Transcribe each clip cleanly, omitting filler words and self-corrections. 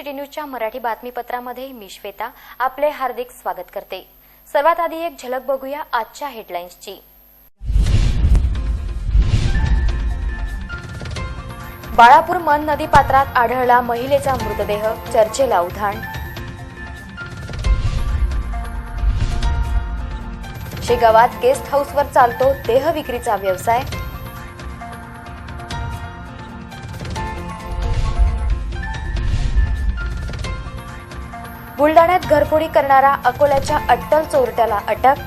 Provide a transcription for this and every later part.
City न्यूजच्या मराठी बातमीपत्रामध्ये मी श्वेता आपले हार्दिक स्वागत करते। सर्वात आधी एक झलक बघूया आजच्या हेडलाईन्सची। बाळापूर मन नदी पात्रात आढळला महिलेचा मृतदेह, चर्चेला उधाण। शेगावात गेस्ट हाऊसवर चालतो देह विक्रीचा व्यवसाय। बुलडाण्यात घरफोडी करणारा अकोल्याच्या अट्टल चोरट्याला अटक।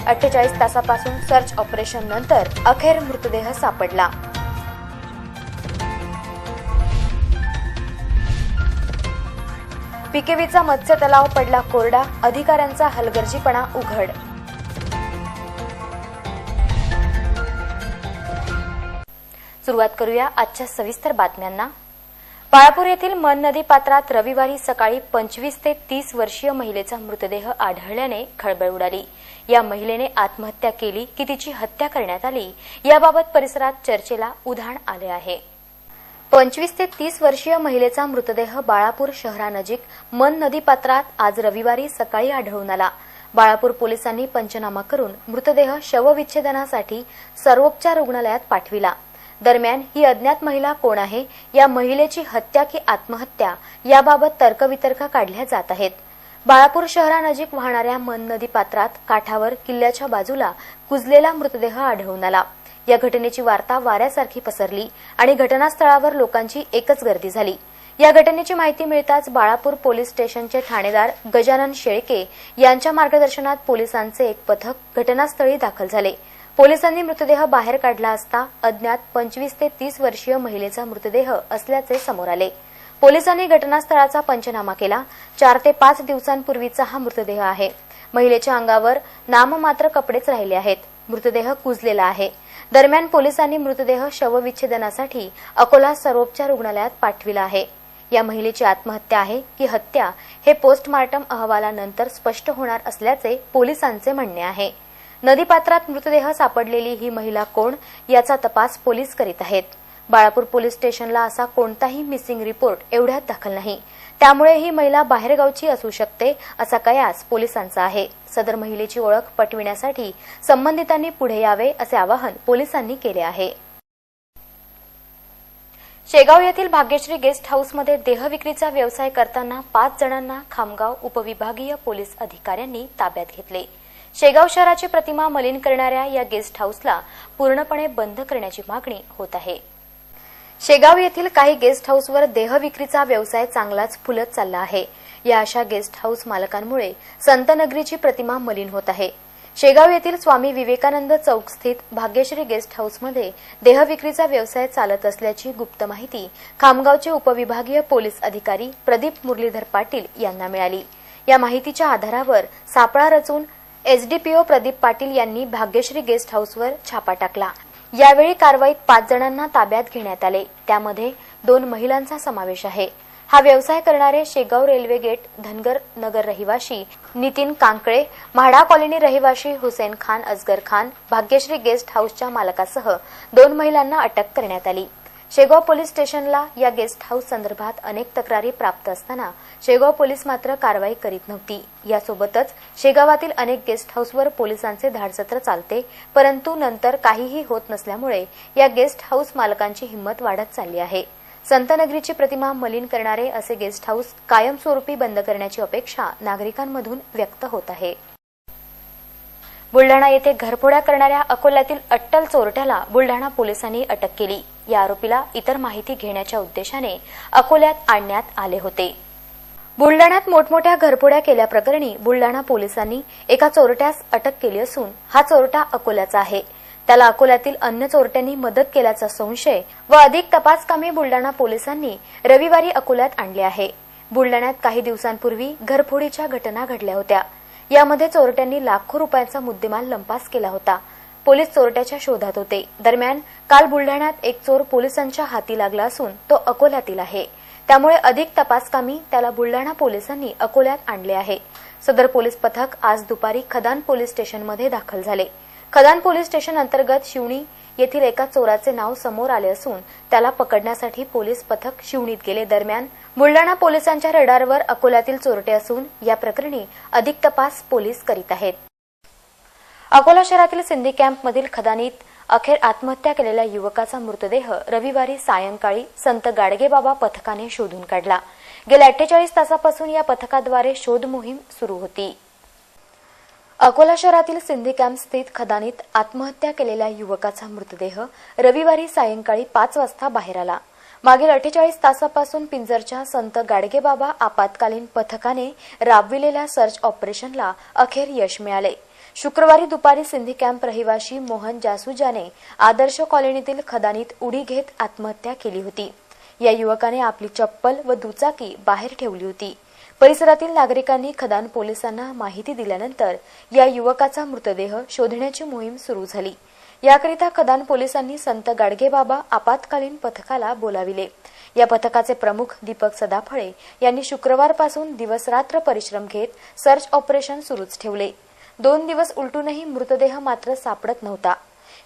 अठ्ठेचाळीस तासापासून सर्च ऑपरेशन नंतर अखेर मृतदेह सापडला। पिकेवीचा मत्स्य तलाव पडला कोरडा, अधिकाऱ्यांचा हलगर्जीपणा उघड। सुरुवात करूया आजच्या सविस्तर बातम्यांना। बाळापूर येथील मन नदी पात्रात रविवारी सकाळी 25 ते 30 वर्षीय महिलेचा मृतदेह आढळल्याने खळबळ उडाली। या महिलेने आत्महत्या केली की तिची हत्या करण्यात आली याबाबत परिसरात चर्चेला उधाण आले आहे। 25 ते 30 वर्षीय महिलेचा मृतदेह बाळापूर शहरानजीक मन नदी पात्रात आज रविवारी सकाळी आढळून आला। बाळापूर पोलिसांनी पंचनामा करून मृतदेह शवविच्छेदनासाठी सर्वोपचार रुग्णालयात पाठविला। दरम्यान ही अज्ञात महिला कोण आहे, या महिलेची हत्या की आत्महत्या याबाबत तर्कवितर्क काढल्या जात आहेत। बाळापूर शहरानजीक वाहणाऱ्या मन नदी पात्रात काठावर किल्ल्याच्या बाजूला कुजलेला मृतदेह आढळून आला। या घटनेची वार्ता वाऱ्यासारखी पसरली आणि घटनास्थळावर लोकांची एकच गर्दी झाली। या घटनेची माहिती मिळताच बाळापूर पोलीस स्टेशनचे ठाणेदार गजानन शेळके यांच्या मार्गदर्शनात पोलिसांचे एक पथक घटनास्थळी दाखल झाले। पोलिसांनी मृतदेह बाहेर काढला असता अज्ञात 25 ते 30 वर्षीय महिलेचा मृतदेह असल्याचे समोर आले। पोलिसांनी घटनास्थळाचा पंचनामा केला। 4 ते 5 दिवसांपूर्वीचा हा मृतदेह आहे। महिलेच्या अंगावर नाममात्र कपडेच राहिले आहेत। मृतदेह कुजलेला आहे। दरम्यान पोलिसांनी मृतदेह शवविच्छेदनासाठी अकोला सर्वोपचार रुग्णालयात पाठविला आहे। या महिलेची आत्महत्या आहे की हत्या हे पोस्टमार्टम अहवालानंतर स्पष्ट होणार असल्याचे पोलिसांचे म्हणणे आहे। नदीपात्रात मृतदेह सापडलेली ही महिला कोण याचा तपास पोलीस करीत आहेत। बाळापूर पोलीस स्टेशनला असा कोणताही मिसिंग रिपोर्ट एवढ्यात दाखल नाही, त्यामुळे ही महिला बाहेरगावची असू शकते असा कयास पोलिसांचा आहे। सदर महिलेची ओळख पटविण्यासाठी संबंधितांनी पुढे यावे असे आवाहन पोलिसांनी केले आहे। शेगाव येथील भाग्यश्री गेस्ट हाऊसमध्ये देहविक्रीचा व्यवसाय करताना 5 जणांना खामगाव उपविभागीय पोलीस अधिकाऱ्यांनी ताब्यात घेतले। शेगाव शहराची प्रतिमा मलिन करणाऱ्या या गेस्ट हाऊसला पूर्णपणे बंद करण्याची मागणी होत आहे। शेगाव येथील काही गेस्ट हाऊसवर देहविक्रीचा व्यवसाय चांगलाच फुलत चालला आहे। या अशा गेस्ट हाऊस मालकांमुळे संतनगरीची प्रतिमा मलिन होत आहे। शेगाव येथील स्वामी विवेकानंद चौक स्थित भाग्यश्री गेस्ट हाऊसमध्ये देहविक्रीचा व्यवसाय चालत असल्याची गुप्त माहिती खामगावचे उपविभागीय पोलीस अधिकारी प्रदीप मुरलीधर पाटील यांना मिळाली। या माहितीच्या आधारावर सापळा रचून एसडीपीओ प्रदीप पाटील यांनी भाग्यश्री गेस्ट हाऊसवर छापा टाकला। यावेळी कारवाईत 5 जणांना ताब्यात घेण्यात आले, त्यामध्ये 2 महिलांचा समावेश आहे। हा व्यवसाय करणारे शेगाव रेल्वे गेट धनगर नगर रहिवाशी नितीन कांकळे, म्हाडा कॉलनी रहिवाशी हुसेन खान अजगर खान, भाग्यश्री गेस्ट हाऊसच्या मालकासह 2 महिलांना अटक करण्यात आली। शेगाव पोलीस स्टेशनला या गेस्ट हाऊस संदर्भात अनेक तक्रारी प्राप्त असताना शेगाव पोलीस मात्र कारवाई करीत नव्हती। यासोबतच शेगावातील अनेक गेस्ट हाऊसवर पोलिसांचे धाडसत्र चालते, परंतु नंतर काहीही होत नसल्यामुळे या गेस्ट हाऊस मालकांची हिंमत वाढत चालली आहे। संतनगरीची प्रतिमा मलिन करणारे असे गेस्ट हाऊस कायमस्वरूपी बंद करण्याची अपेक्षा नागरिकांमधून व्यक्त होत आहे। बुलडाणा येथे घरफोड्या करणाऱ्या अकोल्यातील अट्टल चोरट्याला बुलडाणा पोलिसांनी अटक केली। या आरोपीला इतर माहिती घेण्याच्या उद्देशाने अकोल्यात आणण्यात आले होते। बुलडाण्यात मोठमोठ्या घरफोड्या केल्याप्रकरणी बुलडाणा पोलिसांनी एका चोरट्यास अटक केली असून हा चोरटा अकोल्याचा आहे। त्याला अकोल्यातील अन्य चोरट्यांनी मदत केल्याचा संशय व अधिक तपासकामी बुलडाणा पोलिसांनी रविवारी अकोल्यात आणले आहे। बुलडाण्यात काही दिवसांपूर्वी घरफोडीच्या घटना घडल्या होत्या। यामध्ये चोरट्यांनी लाखो रुपयांचा मुद्देमाल लंपास केला होता। पोलीस चोरट्याच्या शोधात होते। दरम्यान काल बुलडाण्यात एक चोर पोलिसांच्या हाती लागला असून तो अकोल्यातील आहे। त्यामुळे अधिक तपासकामी त्याला बुलडाणा पोलिसांनी अकोल्यात आणले आहे। सदर पोलीस पथक आज दुपारी खदान पोलीस स्टेशनमध्ये दाखल झाले। खदान पोलीस स्टेशन अंतर्गत शिवणी येथील एका चोराचे नाव समोर आले असून त्याला पकडण्यासाठी पोलीस पथक शिवणीत गेले. दरम्यान बुलडाणा पोलिसांच्या रडारवर अकोल्यातील चोरटे असून या प्रकरणी अधिक तपास पोलीस करीत आहेत. अकोला शहरातील सिंधी कॅम्पमधील खदानीत अखेर आत्महत्या केलेल्या युवकाचा मृतदेह रविवारी सायंकाळी संत गाडगेबाबा पथकाने शोधून काढला. गेल्या 48 तासापासून या पथकाद्वारे शोध मोहीम सुरू होती. अकोला शहरातील सिंधी कॅम्प स्थित खदानीत आत्महत्या केलेल्या युवकाचा मृतदेह रविवारी सायंकाळी 5 वाजता बाहेर आला. मागील 48 तासापासून पिंजरच्या संत गाडगेबाबा आपत्कालीन पथकाने राबविलेल्या सर्च ऑपरेशनला अखेर यश मिळाले. शुक्रवारी दुपारी सिंधी कॅम्प रहिवासी मोहन जासुजाने आदर्श कॉलनीतील खदानीत उडी घेत आत्महत्या केली होती. या युवकाने आपली चप्पल व दुचाकी बाहेर ठेवली होती. परिसरातील नागरिकांनी खदान पोलिसांना माहिती दिल्यानंतर या युवकाचा मृतदेह शोधण्याची मोहीम सुरू झाली. याकरिता खदान पोलिसांनी संत गाडगेबाबा आपत्कालीन पथकाला बोलाविले. या पथकाचे प्रमुख दीपक सदाफळे यांनी शुक्रवारपासून दिवसरात्र परिश्रम घेत सर्च ऑपरेशन सुरूच ठेवले. 2 दिवस उलटूनही मृतदेह मात्र सापडत नव्हता.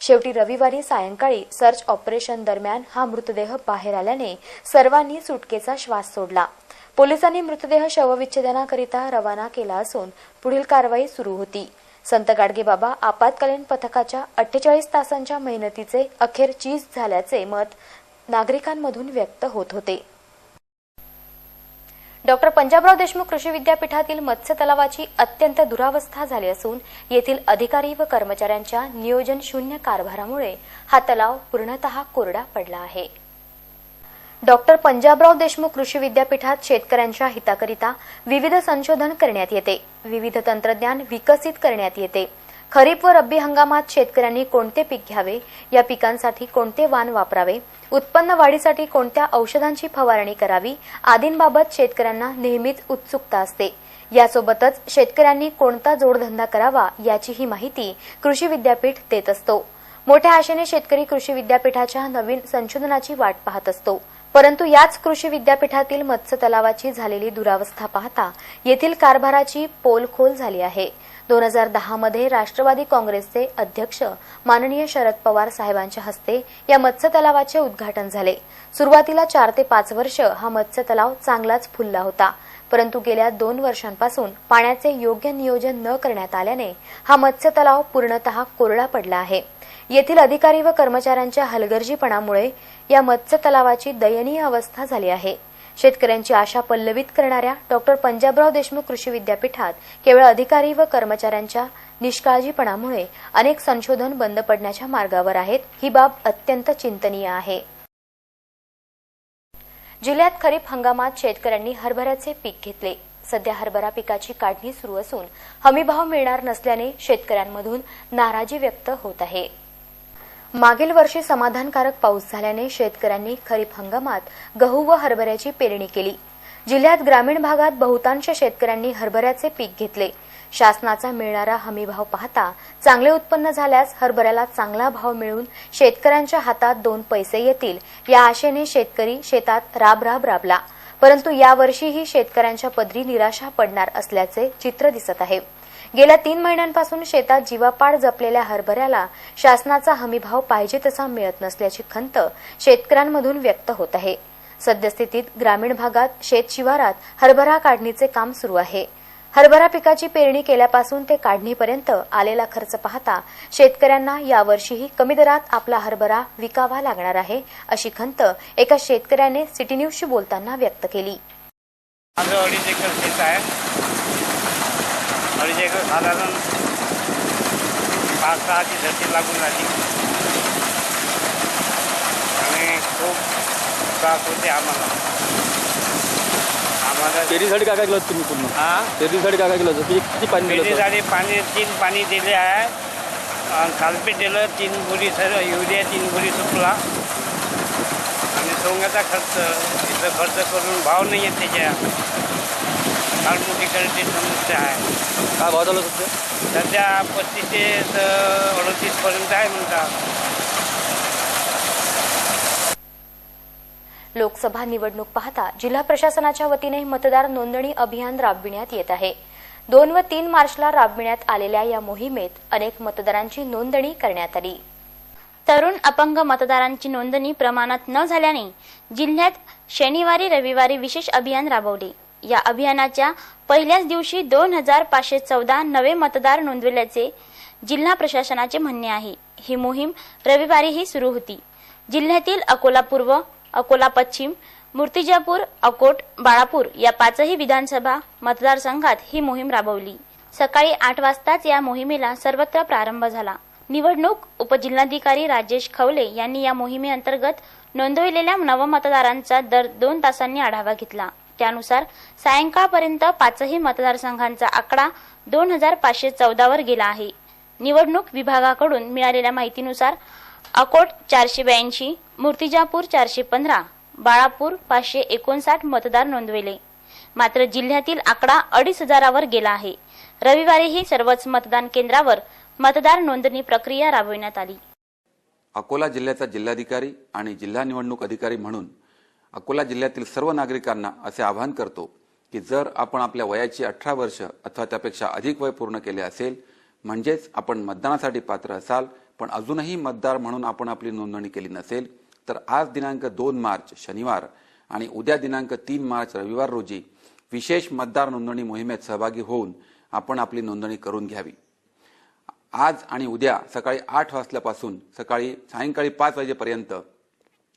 शेवटी रविवारी सायंकाळी सर्च ऑपरेशन दरम्यान हा मृतदेह बाहेर आल्याने सर्वांनी सुटकेचा श्वास सोडला. पोलिसांनी मृतदेह शवविच्छेदनाकरिता रवाना केला असून पुढील कारवाई सुरू होती. संत गाडगेबाबा आपत्कालीन पथकाच्या 48 तासांच्या मेहनतीचे अखेर चीज झाल्याचे मत नागरिकांमधून व्यक्त होत होते. डॉ. पंजाबराव देशमुख कृषी विद्यापीठातील मत्स्य तलावाची अत्यंत दुरावस्था झाली असून येथील अधिकारी व कर्मचाऱ्यांच्या नियोजन शून्य कारभारामुळे हा तलाव पूर्णतः कोरडा पडला आहे. डॉ. पंजाबराव देशमुख कृषी विद्यापीठात शेतकऱ्यांच्या हिताकरिता विविध संशोधन करण्यात येते. विविध तंत्रज्ञान विकसित करण्यात येते. खरीप व रब्बी हंगामात शेतकऱ्यांनी कोणते पीक घ्यावे, या पिकांसाठी कोणते वाण वापरावे, उत्पन्न वाढीसाठी कोणत्या औषधांची फवारणी करावी आदींबाबत शेतकऱ्यांना नेहमीच उत्सुकता असते. यासोबतच शेतकऱ्यांनी कोणता जोडधंदा करावा याचीही माहिती कृषी विद्यापीठ देत असतो. मोठ्या आशेने शेतकरी कृषी विद्यापीठाच्या नवीन संशोधनाची वाट पाहत असतो. परंतु याच कृषी विद्यापीठातील मत्स्य तलावाची झालेली दुरावस्था पाहता येथील कारभाराची पोलखोल झाली आहे. 2010 मध्ये राष्ट्रवादी काँग्रेसचे अध्यक्ष माननीय शरद पवार साहेबांच्या हस्ते या मत्स्य तलावाचे उद्घाटन झाले. सुरुवातीला 4 ते 5 वर्ष हा मत्स्य तलाव चांगलाच फुलला होता. परंतु गेल्या 2 वर्षांपासून पाण्याचे योग्य नियोजन न करण्यात आल्याने हा मत्स्य तलाव पूर्णतः कोरडा पडला आहे. येथील अधिकारी व कर्मचाऱ्यांच्या हलगर्जीपणामुळे या मत्स्य तलावाची दयनीय अवस्था झाली आहे. शेतकऱ्यांची आशा पल्लवित करणाऱ्या डॉ. पंजाबराव देशमुख कृषी विद्यापीठात केवळ अधिकारी व कर्मचाऱ्यांच्या निष्काळजीपणामुळे अनेक संशोधन बंद पडण्याच्या मार्गावर आहेत. ही बाब अत्यंत चिंतनीय आहे. जिल्ह्यात खरीप हंगामात शेतकऱ्यांनी हरभऱ्याचे पीक घेतले. सध्या हरभरा पिकाची काढणी सुरू असून हमीभाव मिळणार नसल्याने शेतकऱ्यांमधून नाराजी व्यक्त होत आहे. मागील वर्षी समाधानकारक पाऊस झाल्याने शेतकऱ्यांनी खरीप हंगामात गहू व हरभऱ्याची पेरणी केली. जिल्ह्यात ग्रामीण भागात बहुतांश शेतकऱ्यांनी हरभऱ्याचे पीक घेतले. शासनाचा मिळणारा हमीभाव पाहता चांगले उत्पन्न झाल्यास हरभऱ्याला चांगला भाव मिळून शेतकऱ्यांच्या हातात 2 पैसे येतील या आशेने शेतकरी शेतात राब राबला. परंतु यावर्षीही शेतकऱ्यांच्या पदरी निराशा पडणार असल्याचे चित्र दिसत आहे. गेल्या 3 महिन्यांपासून शेतात जीवापाड जपलेल्या हरभऱ्याला शासनाचा हमीभाव पाहिजे तसा मिळत नसल्याची खंत शेतकऱ्यांमधून व्यक्त होत आहे. सद्यस्थितीत ग्रामीण भागात शेतशिवारात हरभरा काढणीचे काम सुरू आहे. हरभरा पिकाची पेरणी केल्यापासून ते काढणीपर्यंत आलेला खर्च पाहता शेतकऱ्यांना यावर्षीही कमी दरात आपला हरभरा विकावा लागणार आहे अशी खंत एका शेतकऱ्याने सिटी न्यूजशी बोलताना व्यक्त केली. साधारण 5-6ची धरती लागून राहिली आणि खूप त्रास होते आम्हाला. पेरणीसाठी काय केलं तुम्ही पूर्ण? पेरणीसाठी काय केलं? किती पाणी दिलं? पेरणीसाठी 3 पाणी दिले आहे. सालपीठ दिलं 3 बोरी, युरिया 3 बोरी सुकला आणि सोंगाचा खर्च तिथं खर्च करून भाव नाही येत त्याच्या. फार मोठी खरेदी समस्या आहे. काय भाव चालू सध्या 35 ते 38 पर्यंत आहे म्हणतात. लोकसभा निवडणूक पाहता जिल्हा प्रशासनाच्या वतीने मतदार नोंदणी अभियान राबविण्यात येत आहे. 2 व 3 मार्चला राबविण्यात आलेल्या या मोहिमेत अनेक मतदारांची नोंदणी करण्यात आली. तरुण अपंग मतदारांची नोंदणी प्रमाणात न झाल्याने जिल्ह्यात शनिवारी रविवारी विशेष अभियान राबवले. या अभियानाच्या पहिल्याच दिवशी 2514 नवे मतदार नोंदविल्याचे जिल्हा प्रशासनाचे म्हणणे आहे. ही मोहीम रविवारीही सुरू होती. जिल्ह्यातील अकोला पूर्व, अकोला पश्चिम, मूर्तिजापूर, अकोट, बाळापूर या 5ही विधानसभा मतदारसंघात ही मोहीम राबवली. सकाळी 8 वाजताच या मोहिमेला सर्वत्र प्रारंभ झाला. निवडणूक उपजिल्हाधिकारी राजेश खवले यांनी या मोहिमेअंतर्गत नोंदविलेल्या नवमतदारांचा दर 2 तासांनी आढावा घेतला. त्यानुसार सायंकाळपर्यंत 5ही मतदारसंघांचा आकडा 2514 वर गेला आहे. निवडणूक विभागाकडून मिळालेल्या माहितीनुसार अकोट 482, मूर्तिजापूर 415, बाळापूर 559 मतदार नोंदविले. मात्र जिल्ह्यातील आकडा 2500 वर गेला आहे. रविवारीही सर्वच मतदान केंद्रावर मतदार नोंदणी प्रक्रिया राबविण्यात आली. अकोला जिल्ह्याचा जिल्हाधिकारी आणि जिल्हा निवडणूक अधिकारी म्हणून अकोला जिल्ह्यातील सर्व नागरिकांना असे आवाहन करतो की जर आपण आपल्या वयाची 18 वर्ष अथवा त्यापेक्षा अधिक वय पूर्ण केले असेल, म्हणजेच आपण मतदानासाठी पात्र असाल पण अजूनही मतदार म्हणून आपण आपली नोंदणी केली नसेल, तर आज दिनांक 2 मार्च शनिवार आणि उद्या दिनांक 3 मार्च रविवार रोजी विशेष मतदार नोंदणी मोहिमेत सहभागी होऊन आपण आपली नोंदणी करून घ्यावी. आज आणि उद्या सकाळी 8 वाजल्यापासून सायंकाळी 5 वाजेपर्यंत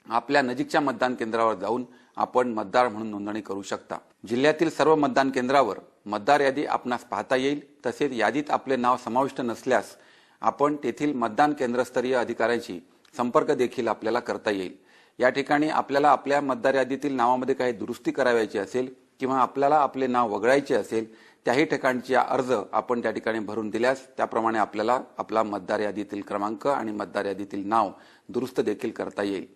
आपल्या नजीकच्या मतदान केंद्रावर जाऊन आपण मतदार म्हणून नोंदणी करू शकता. जिल्ह्यातील सर्व मतदान केंद्रावर मतदार यादी आपणास पाहता येईल. तसेच यादीत आपले नाव समाविष्ट नसल्यास आपण तेथील मतदान केंद्रस्तरीय अधिकाऱ्यांशी संपर्क देखील आपल्याला करता येईल. या ठिकाणी आपल्याला आपल्या मतदार यादीतील नावामध्ये काही दुरुस्ती करावयाची असेल किंवा आपल्याला आपले नाव वगळायचे असेल, त्याही ठिकाणची अर्ज आपण त्या ठिकाणी भरून दिल्यास त्याप्रमाणे आपल्याला आपला मतदार यादीतील क्रमांक आणि मतदार यादीतील नाव दुरुस्त देखील करता येईल.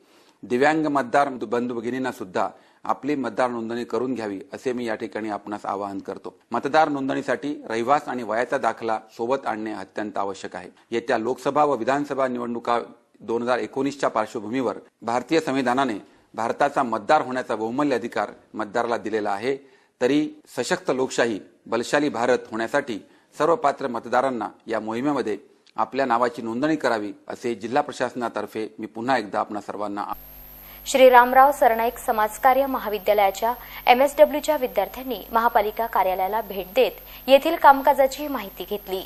दिव्यांग मतदार बंधू भगिनींना सुद्धा आपली मतदार नोंदणी करून घ्यावी असे मी या ठिकाणी आपणास आवाहन करतो. मतदार नोंदणीसाठी रहिवास आणि वयाचा दाखला सोबत आणणे अत्यंत आवश्यक आहे. येत्या लोकसभा व विधानसभा निवडणुका 2019च्या पार्श्वभूमीवर भारतीय संविधानाने भारताचा मतदार होण्याचा बहुमूल्य अधिकार मतदाराला दिलेला आहे. तरी सशक्त लोकशाही, बलशाली भारत होण्यासाठी सर्व पात्र मतदारांना या मोहिमेमध्ये आपल्या नावाची नोंदणी करावी असे जिल्हा प्रशासनातर्फे मी पुन्हा एकदा आपणा सर्वांना. श्री रामराव सरनाईक समाजकार्य महाविद्यालयाच्या MSWच्या विद्यार्थ्यांनी महापालिका कार्यालयाला भेट देत येथील कामकाजाची माहिती घेतली.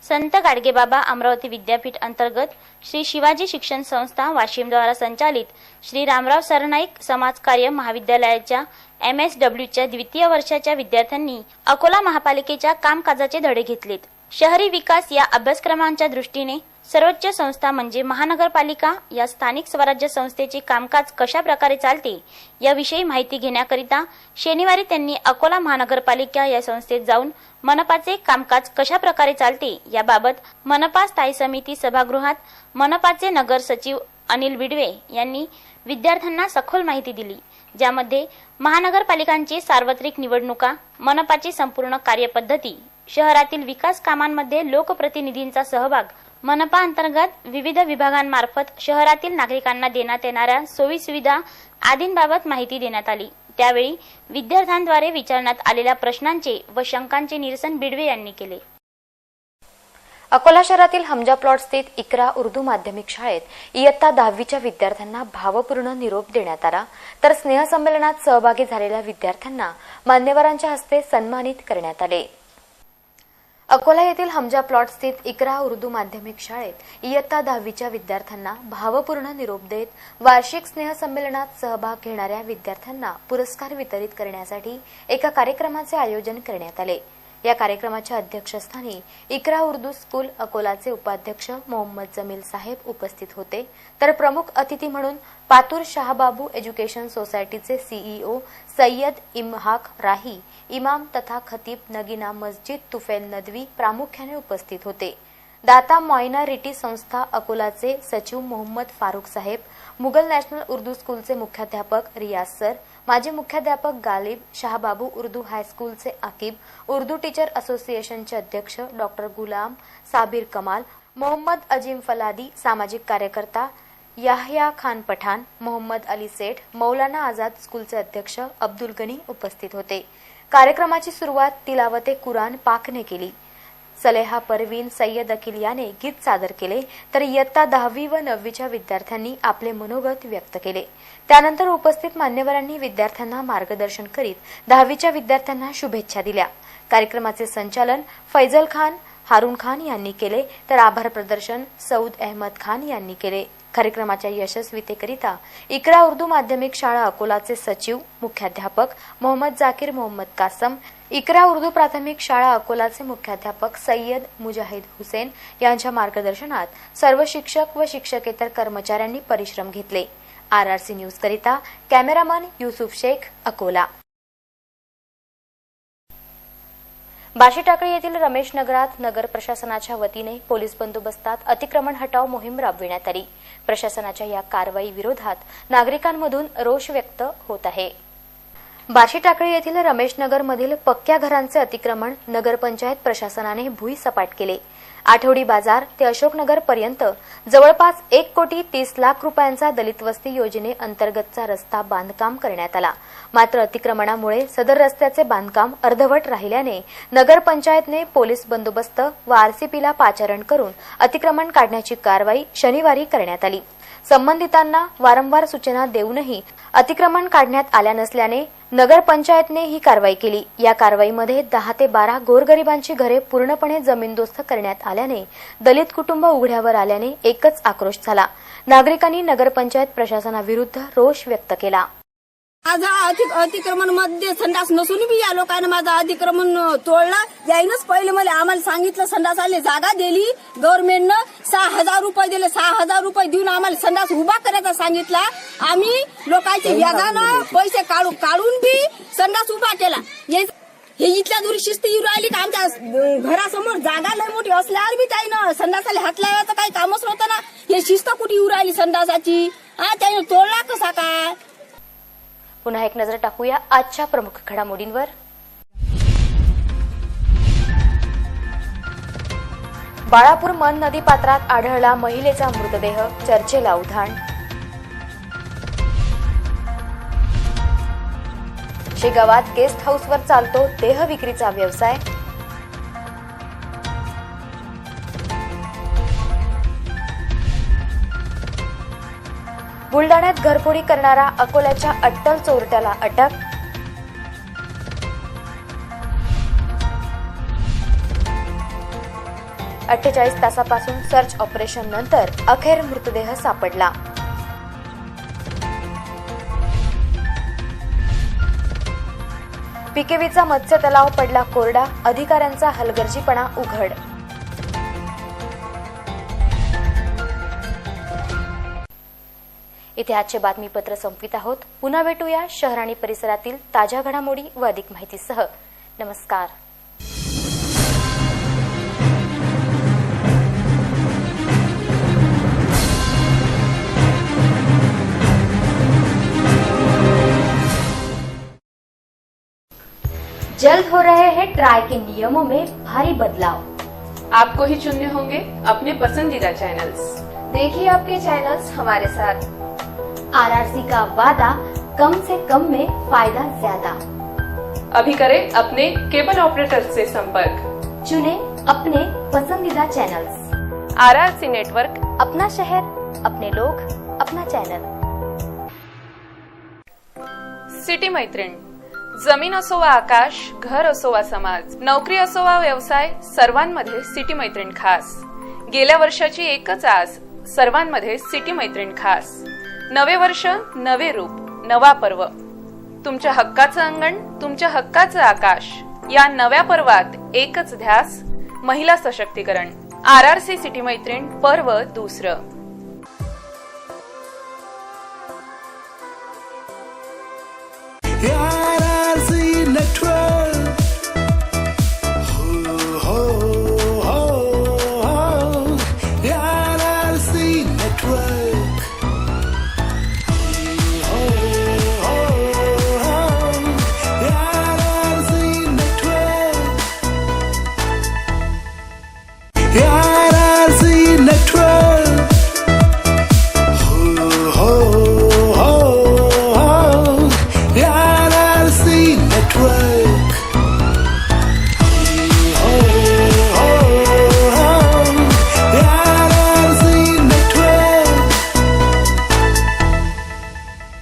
संत गाडगेबाबा अमरावती विद्यापीठ अंतर्गत श्री शिवाजी शिक्षण संस्था वाशिम द्वारा संचालित श्री रामराव सरनाईक समाजकार्य महाविद्यालयाच्या MSWच्या द्वितीय वर्षाच्या विद्यार्थ्यांनी अकोला महापालिकेच्या कामकाजाचे धडे घेतलेत. शहरी विकास या अभ्यासक्रमांच्या दृष्टीने सर्वोच्च संस्था म्हणजे महानगरपालिका या स्थानिक स्वराज्य संस्थेचे कामकाज कशा प्रकारे चालते याविषयी माहिती घेण्याकरिता शनिवारी त्यांनी अकोला महानगरपालिका या संस्थेत जाऊन मनपाचे कामकाज कशा प्रकारे चालते याबाबत मनपा स्थायी समिती सभागृहात मनपाचे नगर सचिव अनिल बिडवे यांनी विद्यार्थ्यांना सखोल माहिती दिली. ज्यामध्ये महानगरपालिकांची सार्वत्रिक निवडणुका, मनपाची संपूर्ण कार्यपद्धती, शहरातील विकास कामांमध्ये लोकप्रतिनिधींचा सहभाग, मनपा अंतर्गत विविध विभागांमार्फत शहरातील नागरिकांना देण्यात येणाऱ्या सोयी सुविधा आदींबाबत माहिती देण्यात आली. त्यावेळी विद्यार्थ्यांद्वारे विचारण्यात आलेल्या प्रश्नांचे व शंकांचे निरसन बिडवे यांनी केले. अकोला शहरातील हमजा प्लॉट स्थित इकरा उर्दू माध्यमिक शाळेत इयत्ता 10वीच्या विद्यार्थ्यांना भावपूर्ण निरोप देण्यात आला. तर स्नेहसंमेलनात सहभागी झालेल्या विद्यार्थ्यांना मान्यवरांच्या हस्ते सन्मानित करण्यात आले. अकोला येथील हमजा प्लॉट स्थित इकरा उर्दू माध्यमिक शाळेत इयत्ता 10वीच्या विद्यार्थ्यांना भावपूर्ण निरोप देत वार्षिक स्नेहसंमेलनात सहभाग घेणाऱ्या विद्यार्थ्यांना पुरस्कार वितरित करण्यासाठी एका कार्यक्रमाचे आयोजन करण्यात आले. या कार्यक्रमाच्या अध्यक्षस्थानी इकरा उर्दू स्कूल अकोलाचे उपाध्यक्ष मोहम्मद जमील साहेब उपस्थित होते. तर प्रमुख अतिथी म्हणून पातूर शाहबाबू एज्युकेशन सोसायटीचे सीईओ सय्यद इमहाक राही, इमाम तथा खतीब नगीना मस्जिद तुफैल नदवी प्रामुख्याने उपस्थित होते. दाता मायनॉरिटी संस्था अकोलाचे सचिव मोहम्मद फारूक साहेब, मुघल नॅशनल उर्दू स्कूलचे मुख्याध्यापक रियाज सर, माजी मुख्याध्यापक गालिब, शाहबाबू उर्दू हायस्कूलचे आकिब, उर्दू टीचर असोसिएशनचे अध्यक्ष डॉक्टर गुलाम साबिर कमाल, मोहम्मद अजीम फलादी, सामाजिक कार्यकर्ता याहया खान पठाण, मोहम्मद अली सेठ, मौलाना आझाद स्कूलचे अध्यक्ष अब्दुल गनी उपस्थित होते. कार्यक्रमाची सुरुवात तिलावते कुराण पाकने केली. सलेहा परवीन सय्यद अकिल याने गीत सादर केले, तर इयत्ता 10वी व 9वीच्या विद्यार्थ्यांनी आपले मनोगत व्यक्त केले. त्यानंतर उपस्थित मान्यवरांनी विद्यार्थ्यांना मार्गदर्शन करीत 10वीच्या विद्यार्थ्यांना शुभेच्छा दिल्या. कार्यक्रमाचे संचालन फैजल खान, हारून खान यांनी केले, तर आभार प्रदर्शन सौद अहमद खान यांनी केले. कार्यक्रमाच्या यशस्वीतेकरिता इकरा उर्दू माध्यमिक शाळा अकोलाचे सचिव मुख्याध्यापक मोहम्मद जाकीर मोहम्मद कासम, इकरा उर्दू प्राथमिक शाळा अकोलाचे मुख्याध्यापक सय्यद मुजाहिद हुसेन यांच्या मार्गदर्शनात सर्व शिक्षक व शिक्षकेतर कर्मचाऱ्यांनी परिश्रम घेतले. RRC न्यूज करिता कॅमेरामन युसुफ शेख, अकोला. बार्शी टाकळी येथील रमेश नगरात नगर प्रशासनाच्या वतीने पोलीस बंदोबस्तात अतिक्रमण हटाव मोहीम राबविण्यात आली. प्रशासनाच्या या कारवाई विरोधात नागरिकांमधून रोष व्यक्त होत आहे. बार्शी टाकळी येथील रमेश नगरमधील पक्क्या घरांचे अतिक्रमण नगरपंचायत प्रशासनाने भुईसपाट केले. आठवडी बाजार ते अशोकनगर पर्यंत जवळपास 1,30,00,000 रुपयांचा दलित वस्ती योजनेअंतर्गतचा रस्ता बांधकाम करण्यात आला. मात्र अतिक्रमणामुळे सदर रस्त्याचे बांधकाम अर्धवट राहिल्याने नगरपंचायतने पोलीस बंदोबस्त व RCPला पाचारण करून अतिक्रमण काढण्याची कारवाई शनिवारी करण्यात आली. संबंधितांना वारंवार सूचना देऊनही अतिक्रमण काढण्यात आल्या नसल्याने नगरपंचायतने ही कारवाई केली. या कारवाईमध्ये 10 ते 12 गोरगरिबांची घरे पूर्णपणे जमीनदोस्त करण्यात आल्याने दलित कुटुंब उघड्यावर आल्याने एकच आक्रोश झाला. नागरिकांनी नगरपंचायत प्रशासनाविरुद्ध रोष व्यक्त केला. माझा अतिक्रमण मध्ये संडास नसून बी या लोकांना माझं अतिक्रमण तोडलं. यायनच पहिले मला आम्हाला सांगितलं संडासाला जागा दिली गव्हर्नमेंटनं, 6,000 रुपये दिले. 6,000 रुपये देऊन आम्हाला संडास उभा करायचा सांगितला. आम्ही लोकांचे व्याजानं पैसे काढून बी संडास उभा केला. हे इथल्या दूर शिस्त येऊ राहिली का आमच्या घरासमोर जागा लय मोठी असल्यावर बी त्यानं संडासाला हात लावायचं काही कामच नव्हतं ना. हे शिस्त कुठे येऊ राहिली संडासाची? त्यानं तोडला कसा काय? पुन्हा एक नजर टाकूया आजच्या प्रमुख घडामोडींवर. बाळापूर मन नदी पात्रात आढळला महिलेचा मृतदेह, चर्चेला उधाण. शेगावात गेस्ट हाऊसवर चालतो देह विक्रीचा व्यवसाय. बुलडाण्यात घरफोडी करणारा अकोल्याच्या अट्टल चोरट्याला अटक. अठ्ठेचाळीस तासापासून सर्च ऑपरेशन नंतर अखेर मृतदेह सापडला. पिकेवीचा मत्स्य तलाव पडला कोरडा, अधिकाऱ्यांचा हलगर्जीपणा उघड. इथे आजचे बातमीपत्र संपवित आहोत. पुन्हा भेटूया शहर आणि परिसरातील ताज्या घडामोडी व अधिक माहितीसह. नमस्कार. जल्द हो रहे हैं ट्राई के नियमों में भारी बदलाव. आपको ही चुनने होंगे अपने पसंदीदा चैनल्स. देखिए आपके चैनल्स हमारे साथ. RRC का वादा, कम से कम में फायदा ज्यादा. अभी करें अपने केबल ऑपरेटर से संपर्क. चुने अपने पसंदीदा चैनल्स. RRC नेटवर्क, अपना शहर, अपने लोग, अपना चॅनल. सिटी मैत्रीण. जमीन असो वा आकाश, घर असो वा समाज, नोकरी असो वा व्यवसाय, सर्वांमध्ये सिटी मैत्रीण खास. गेल्या वर्षाची एकच आस, सर्वांमध्ये सिटी मैत्रीण खास. नवे वर्ष, नवे रूप, नवा पर्व. तुमच्या हक्काचं अंगण, तुमच्या हक्काचं आकाश. या नव्या पर्वात एकच ध्यास, महिला सशक्तीकरण. RRC सिटी मैत्रीण पर्व दुसरं.